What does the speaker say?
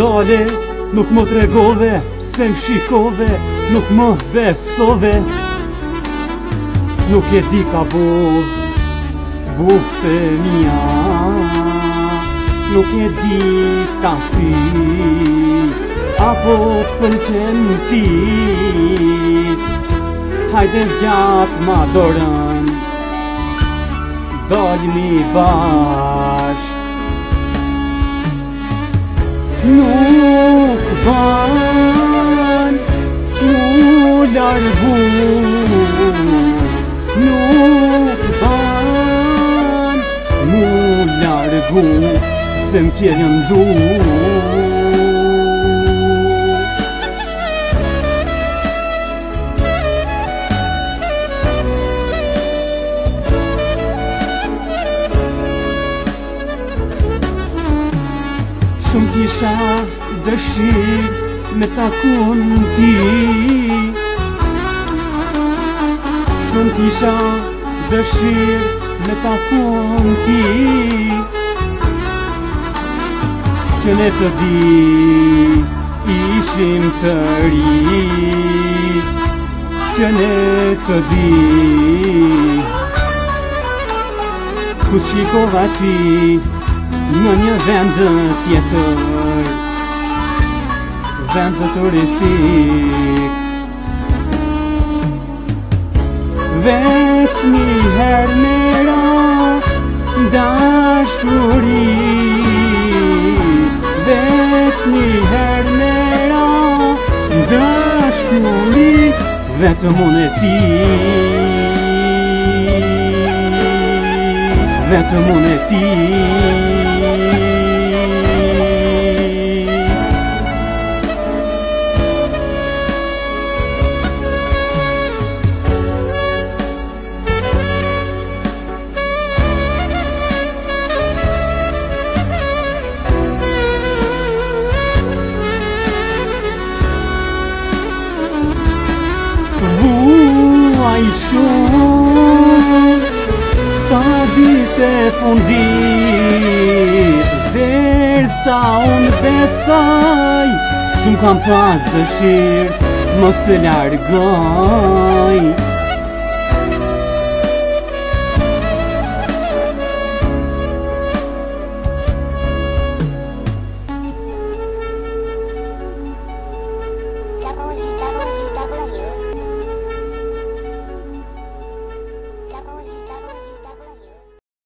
dale, nuk më tregove, pse më shikove, nuk më besove. Nuk e di ka buste mia, nuk e di ta si, apo pëlqen ti. Hajde zgjat ma dorën, daljmi bashk. Nuk ban mu largu, nuk ban mu largu, se m'ke lëndu. Shumë kisha dëshirë me takun ti, shumë kisha dëshirë me takun ti, që ne të di ishim të ri, që ne të di ku shikova ti në një vend tjetër, vend turistik. Veç një herë me ra dashuri, veç një herë me ra dashuri, vetëm unë e ti, vetëm unë e ti. Vuaj shumë këta dite fundit, derisa unë besoj, shumë kam pas dëshirë mos të largoj.